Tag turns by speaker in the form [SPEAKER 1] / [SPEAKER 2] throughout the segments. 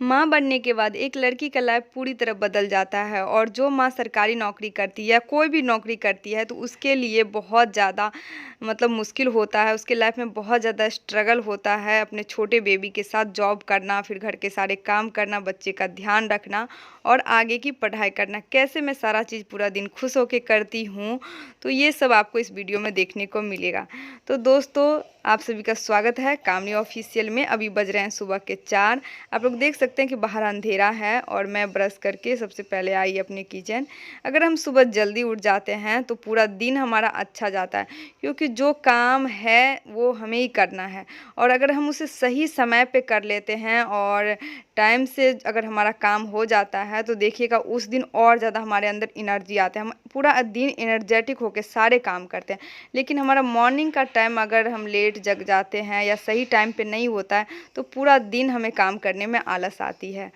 [SPEAKER 1] माँ बनने के बाद एक लड़की का लाइफ पूरी तरह बदल जाता है। और जो माँ सरकारी नौकरी करती है या कोई भी नौकरी करती है तो उसके लिए बहुत ज़्यादा मुश्किल होता है। उसके लाइफ में बहुत ज़्यादा स्ट्रगल होता है, अपने छोटे बेबी के साथ जॉब करना, फिर घर के सारे काम करना, बच्चे का ध्यान रखना और आगे की पढ़ाई करना। कैसे मैं सारा चीज़ पूरा दिन खुश होकर करती हूँ, तो ये सब आपको इस वीडियो में देखने को मिलेगा। तो दोस्तों, आप सभी का स्वागत है कामनी ऑफिशियल में। अभी बज रहे हैं सुबह के 4। आप लोग देख सकते हैं कि बाहर अंधेरा है और मैं ब्रश करके सबसे पहले आई अपने किचन। अगर हम सुबह जल्दी उठ जाते हैं तो पूरा दिन हमारा अच्छा जाता है, क्योंकि जो काम है वो हमें ही करना है। और अगर हम उसे सही समय पे कर लेते हैं और टाइम से अगर हमारा काम हो जाता है तो देखिएगा उस दिन और ज़्यादा हमारे अंदर एनर्जी आता है। हम पूरा दिन एनर्जेटिक होकर सारे काम करते हैं। लेकिन हमारा मॉर्निंग का टाइम अगर हम लेट जग जाते हैं या सही टाइम पे नहीं होता है तो पूरा दिन हमें काम करने में आलस आती है।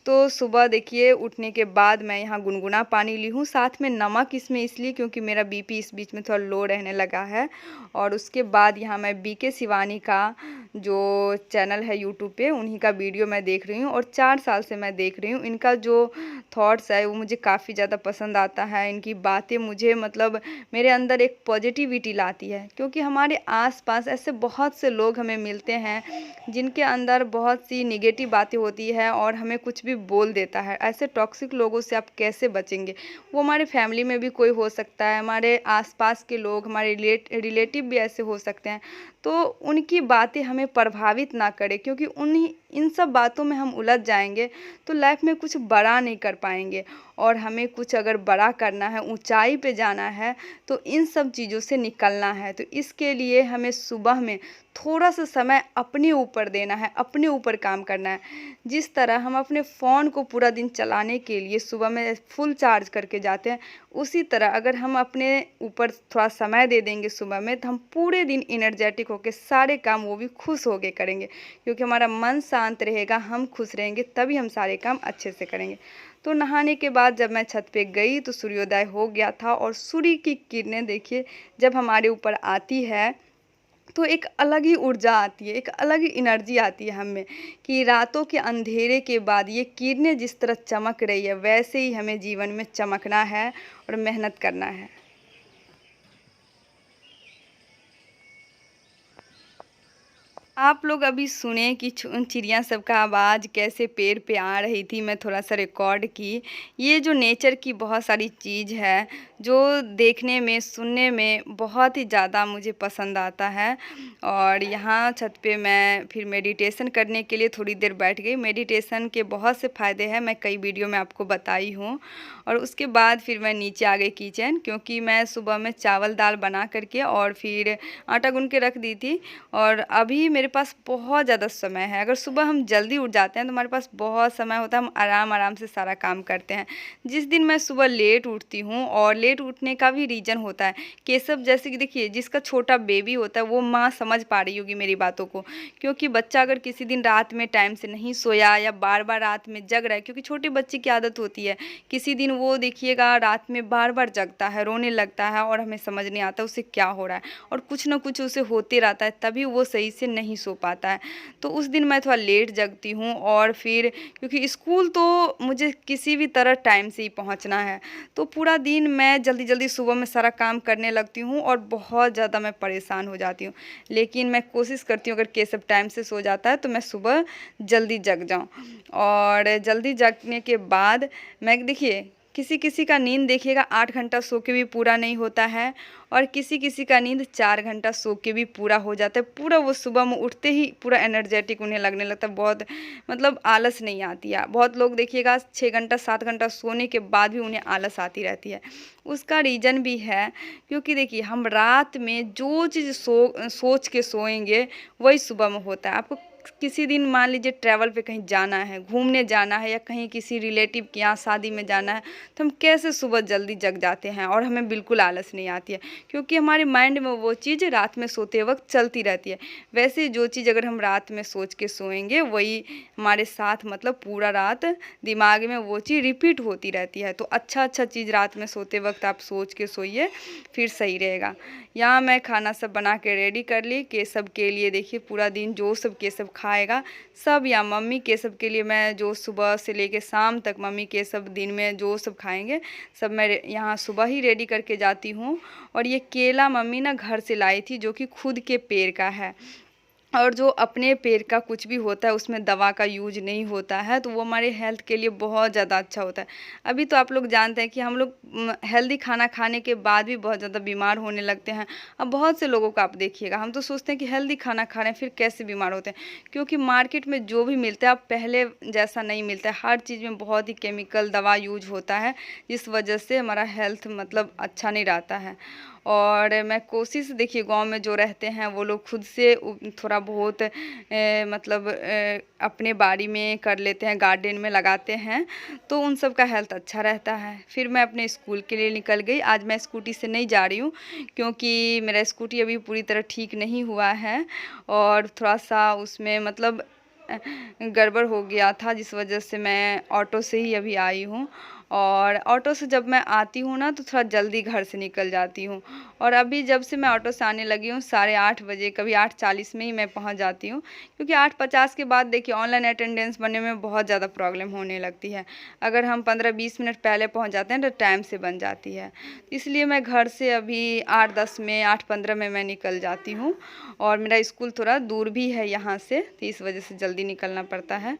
[SPEAKER 1] तो सुबह देखिए उठने के बाद मैं यहाँ गुनगुना पानी ली हूँ, साथ में नमक इसमें इसलिए क्योंकि मेरा बीपी इस बीच में थोड़ा लो रहने लगा है। और उसके बाद यहाँ मैं बीके शिवानी का जो चैनल है यूट्यूब पे, उन्हीं का वीडियो मैं देख रही हूँ और 4 साल से मैं देख रही हूँ। इनका जो थॉट्स है वो मुझे काफ़ी ज़्यादा पसंद आता है। इनकी बातें मुझे मेरे अंदर एक पॉजिटिविटी लाती है, क्योंकि हमारे आसपास ऐसे बहुत से लोग हमें मिलते हैं जिनके अंदर बहुत सी निगेटिव बातें होती है और हमें कुछ भी बोल देता है। ऐसे टॉक्सिक लोगों से आप कैसे बचेंगे? वो हमारे फैमिली में भी कोई हो सकता है, हमारे आसपास के लोग, हमारे रिलेटिव भी ऐसे हो सकते हैं। तो उनकी बातें हमें प्रभावित ना करें, क्योंकि उन्हीं इन सब बातों में हम उलझ जाएंगे तो लाइफ में कुछ बड़ा नहीं कर पाएंगे। और हमें कुछ अगर बड़ा करना है, ऊंचाई पे जाना है, तो इन सब चीज़ों से निकलना है। तो इसके लिए हमें सुबह में थोड़ा सा समय अपने ऊपर देना है, अपने ऊपर काम करना है। जिस तरह हम अपने फ़ोन को पूरा दिन चलाने के लिए सुबह में फुल चार्ज करके जाते हैं, उसी तरह अगर हम अपने ऊपर थोड़ा समय दे देंगे सुबह में, तो हम पूरे दिन एनर्जेटिक होकर सारे काम वो भी खुश होकर करेंगे। क्योंकि हमारा मन शांत रहेगा, हम खुश रहेंगे, तभी हम सारे काम अच्छे से करेंगे। तो नहाने के बाद जब मैं छत पे गई तो सूर्योदय हो गया था और सूर्य की किरणें देखिए जब हमारे ऊपर आती है तो एक अलग ही ऊर्जा आती है, एक अलग ही एनर्जी आती है हम में, कि रातों के अंधेरे के बाद ये किरणें जिस तरह चमक रही है वैसे ही हमें जीवन में चमकना है और मेहनत करना है। आप लोग अभी सुने कि चिड़िया सब का आवाज़ कैसे पेड़ पे आ रही थी, मैं थोड़ा सा रिकॉर्ड की। ये जो नेचर की बहुत सारी चीज़ है जो देखने में, सुनने में बहुत ही ज़्यादा मुझे पसंद आता है। और यहाँ छत पे मैं फिर मेडिटेशन करने के लिए थोड़ी देर बैठ गई। मेडिटेशन के बहुत से फ़ायदे हैं, मैं कई वीडियो में आपको बताई हूँ। और उसके बाद फिर मैं नीचे आ गई किचन, क्योंकि मैं सुबह में चावल दाल बना करके और फिर आटा गूँध के रख दी थी। और अभी मेरे पास बहुत ज़्यादा समय है। अगर सुबह हम जल्दी उठ जाते हैं तो हमारे पास बहुत समय होता है, हम आराम आराम से सारा काम करते हैं। जिस दिन मैं सुबह लेट उठती हूँ, और लेट उठने का भी रीज़न होता है, केशव जैसे कि देखिए जिसका छोटा बेबी होता है वो माँ समझ पा रही होगी मेरी बातों को। क्योंकि बच्चा अगर किसी दिन रात में टाइम से नहीं सोया या बार बार रात में जग रहा है, क्योंकि छोटे बच्चे की आदत होती है, किसी दिन वो देखिएगा रात में बार बार जगता है, रोने लगता है और हमें समझ नहीं आता उसे क्या हो रहा है, और कुछ ना कुछ उसे होते रहता है, तभी वो सही से नहीं सो पाता है। तो उस दिन मैं थोड़ा लेट जगती हूँ। और फिर क्योंकि स्कूल तो मुझे किसी भी तरह टाइम से ही पहुँचना है, तो पूरा दिन मैं जल्दी जल्दी सुबह में सारा काम करने लगती हूँ और बहुत ज़्यादा मैं परेशान हो जाती हूँ। लेकिन मैं कोशिश करती हूँ अगर केशव टाइम से सो जाता है तो मैं सुबह जल्दी जग जाऊँ। और जल्दी जगने के बाद मैं देखिए किसी किसी का नींद देखिएगा 8 घंटा सो के भी पूरा नहीं होता है, और किसी किसी का नींद 4 घंटा सो के भी पूरा हो जाता है। पूरा वो सुबह में उठते ही पूरा एनर्जेटिक उन्हें लगने लगता है, बहुत आलस नहीं आती है। बहुत लोग देखिएगा 6 घंटा 7 घंटा सोने के बाद भी उन्हें आलस आती रहती है। उसका रीज़न भी है, क्योंकि देखिए हम रात में जो चीज़ सोच के सोएंगे वही सुबह में होता है। आपको किसी दिन मान लीजिए ट्रैवल पे कहीं जाना है, घूमने जाना है, या कहीं किसी रिलेटिव के यहाँ शादी में जाना है, तो हम कैसे सुबह जल्दी जग जाते हैं और हमें बिल्कुल आलस नहीं आती है, क्योंकि हमारे माइंड में वो चीज़ रात में सोते वक्त चलती रहती है। वैसे जो चीज़ अगर हम रात में सोच के सोएंगे वही हमारे साथ पूरा रात दिमाग में वो चीज़ रिपीट होती रहती है। तो अच्छा अच्छा चीज़ रात में सोते वक्त आप सोच के सोइए, फिर सही रहेगा। यहाँ मैं खाना सब बना के रेडी कर ली केशव के लिए। देखिए पूरा दिन जो सब केशव खाएगा सब, या मम्मी केसव के लिए मैं जो सुबह से लेके शाम तक मम्मी केसव दिन में जो सब खाएंगे सब मैं यहाँ सुबह ही रेडी करके जाती हूँ। और ये केला मम्मी ना घर से लाई थी, जो कि खुद के पेड़ का है, और जो अपने पेड़ का कुछ भी होता है उसमें दवा का यूज नहीं होता है, तो वो हमारे हेल्थ के लिए बहुत ज़्यादा अच्छा होता है। अभी तो आप लोग जानते हैं कि हम लोग हेल्दी खाना खाने के बाद भी बहुत ज़्यादा बीमार होने लगते हैं। अब बहुत से लोगों को आप देखिएगा, हम तो सोचते हैं कि हेल्दी खाना खा रहे हैं फिर कैसे बीमार होते हैं, क्योंकि मार्केट में जो भी मिलता है अब पहले जैसा नहीं मिलता है। हर चीज़ में बहुत ही केमिकल दवा यूज होता है, जिस वजह से हमारा हेल्थ मतलब अच्छा नहीं रहता है। और मैं कोशिश, देखिए गांव में जो रहते हैं वो लोग खुद से थोड़ा बहुत मतलब अपने बाड़ी में कर लेते हैं, गार्डन में लगाते हैं, तो उन सब का हेल्थ अच्छा रहता है। फिर मैं अपने स्कूल के लिए निकल गई। आज मैं स्कूटी से नहीं जा रही हूँ, क्योंकि मेरा स्कूटी अभी पूरी तरह ठीक नहीं हुआ है और थोड़ा सा उसमें मतलब गड़बड़ हो गया था, जिस वजह से मैं ऑटो से ही अभी आई हूँ। और ऑटो से जब मैं आती हूँ ना तो थोड़ा जल्दी घर से निकल जाती हूँ। और अभी जब से मैं ऑटो से आने लगी हूँ 8:30 बजे, कभी 8:40 में ही मैं पहुँच जाती हूँ, क्योंकि 8:50 के बाद देखिए ऑनलाइन अटेंडेंस बनने में बहुत ज़्यादा प्रॉब्लम होने लगती है। अगर हम 15-20 मिनट पहले पहुँच जाते हैं तो टाइम से बन जाती है। इसलिए मैं घर से अभी 8:10 में 8:15 में मैं निकल जाती हूँ। और मेरा स्कूल थोड़ा दूर भी है यहाँ से, तो इस वजह से जल्दी निकलना पड़ता है।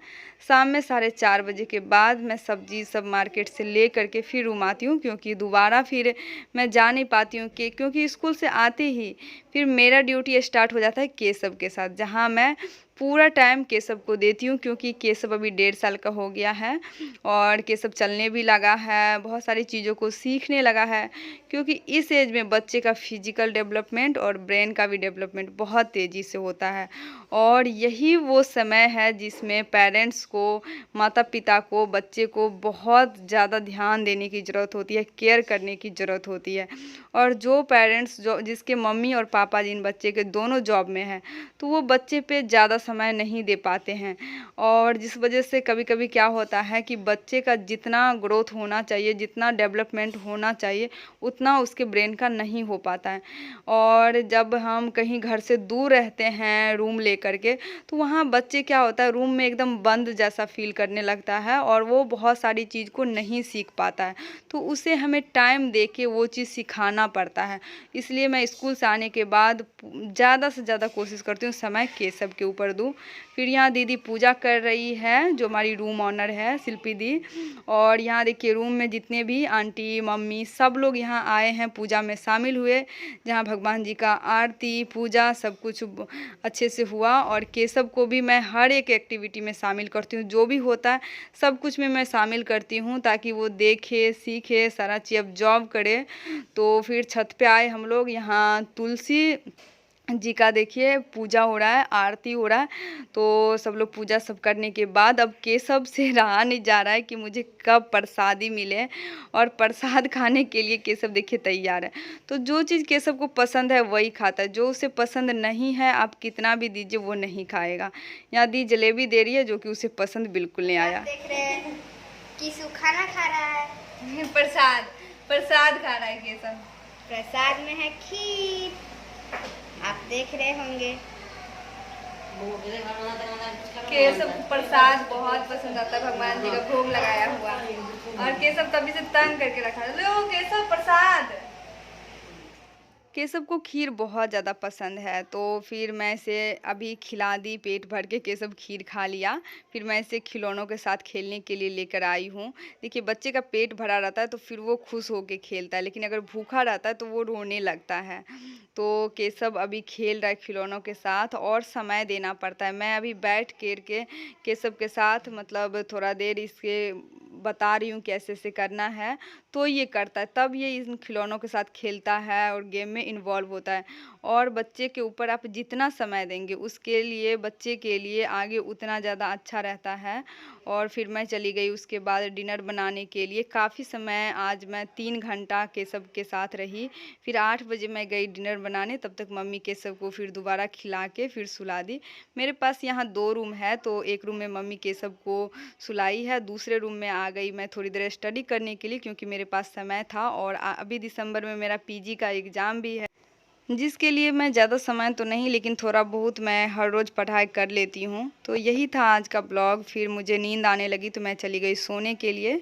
[SPEAKER 1] शाम में 4:30 बजे के बाद मैं सब्जी सब मार्केट से ले करके फिर रूम आती हूँ, क्योंकि दोबारा फिर मैं जा नहीं पाती हूँ कि क्योंकि स्कूल से आते ही फिर मेरा ड्यूटी स्टार्ट हो जाता है केसव के साथ, जहाँ मैं पूरा टाइम केसव को देती हूँ, क्योंकि केसव अभी 1.5 साल का हो गया है और केसव चलने भी लगा है, बहुत सारी चीज़ों को सीखने लगा है। क्योंकि इस एज में बच्चे का फिजिकल डेवलपमेंट और ब्रेन का भी डेवलपमेंट बहुत तेज़ी से होता है, और यही वो समय है जिसमें पेरेंट्स को, माता पिता को बच्चे को बहुत ज़्यादा ध्यान देने की ज़रूरत होती है, केयर करने की ज़रूरत होती है। और जो पेरेंट्स जो जिसके मम्मी और पापा जिन बच्चे के दोनों जॉब में हैं, तो वो बच्चे पे ज़्यादा समय नहीं दे पाते हैं, और जिस वजह से कभी कभी क्या होता है कि बच्चे का जितना ग्रोथ होना चाहिए, जितना डेवलपमेंट होना चाहिए, उतना उसके ब्रेन का नहीं हो पाता है। और जब हम कहीं घर से दूर रहते हैं रूम ले करके, तो वहाँ बच्चे क्या होता है, रूम में एकदम बंद जैसा फील करने लगता है और वो बहुत सारी चीज़ को नहीं सीख पाता है, तो उसे हमें टाइम दे के वो चीज़ सिखाना पड़ता है। इसलिए मैं स्कूल से आने के बाद ज़्यादा से ज़्यादा कोशिश करती हूँ समय केसव के ऊपर दूँ। फिर यहाँ दीदी पूजा कर रही है, जो हमारी रूम ऑनर है शिल्पी दी। और यहाँ देखिए रूम में जितने भी आंटी मम्मी सब लोग यहाँ आए हैं, पूजा में शामिल हुए, जहाँ भगवान जी का आरती पूजा सब कुछ अच्छे से हुआ। और केसव को भी मैं हर एक एक्टिविटी में शामिल करती हूँ, जो भी होता है सब कुछ में मैं शामिल करती हूँ, ताकि वो देखे सीखे सारा चीज़। अब जॉब करे तो फिर छत पे आए हम लोग, यहाँ तुलसी जी का देखिए पूजा हो रहा है, आरती हो रहा है, तो सब लोग पूजा सब करने के बाद अब केसव से रहा नहीं जा रहा है कि मुझे कब प्रसादी मिले, और प्रसाद खाने के लिए केसव देखिए तैयार है। तो जो चीज़ केसव को पसंद है वही खाता है, जो उसे पसंद नहीं है आप कितना भी दीजिए वो नहीं खाएगा। यहाँ दी जलेबी दे रही है, जो कि उसे पसंद बिल्कुल नहीं आया।
[SPEAKER 2] देख रहे हैं किसु खाना खा रहा है।
[SPEAKER 1] प्रसाद प्रसाद खा रहा है केसव।
[SPEAKER 2] प्रसाद में है खीर, आप देख रहे होंगे।
[SPEAKER 1] केसव को प्रसाद बहुत पसंद आता है, भगवान जी का भोग लगाया हुआ, और केसव तभी से तंग करके रखा है, लो केसव प्रसाद। केसव को खीर बहुत ज़्यादा पसंद है, तो फिर मैं इसे अभी खिला दी, पेट भर के केसव खीर खा लिया। फिर मैं इसे खिलौनों के साथ खेलने के लिए लेकर आई हूँ। देखिए बच्चे का पेट भरा रहता है तो फिर वो खुश होके खेलता है, लेकिन अगर भूखा रहता है तो वो रोने लगता है। तो केसव अभी खेल रहा है खिलौनों के साथ, और समय देना पड़ता है। मैं अभी बैठ कर के केसव के साथ मतलब थोड़ा देर इसके बता रही हूँ कैसे से करना है, तो ये करता है, तब ये इन खिलौनों के साथ खेलता है और गेम में इन्वॉल्व होता है। और बच्चे के ऊपर आप जितना समय देंगे उसके लिए, बच्चे के लिए आगे उतना ज़्यादा अच्छा रहता है। और फिर मैं चली गई उसके बाद डिनर बनाने के लिए। काफ़ी समय आज मैं 3 घंटा केसव के साथ रही। फिर 8 बजे मैं गई डिनर बनाने, तब तक मम्मी केसव को फिर दोबारा खिला के फिर सुला दी। मेरे पास यहाँ 2 रूम है, तो एक रूम में मम्मी केसव को सुलाई है, दूसरे रूम में आ गई मैं थोड़ी देर स्टडी करने के लिए, क्योंकि मेरे पास समय था। और अभी दिसंबर में मेरा पीजी का एग्ज़ाम भी है। जिसके लिए मैं ज़्यादा समय तो नहीं, लेकिन थोड़ा बहुत मैं हर रोज़ पढ़ाई कर लेती हूँ। तो यही था आज का ब्लॉग। फिर मुझे नींद आने लगी तो मैं चली गई सोने के लिए।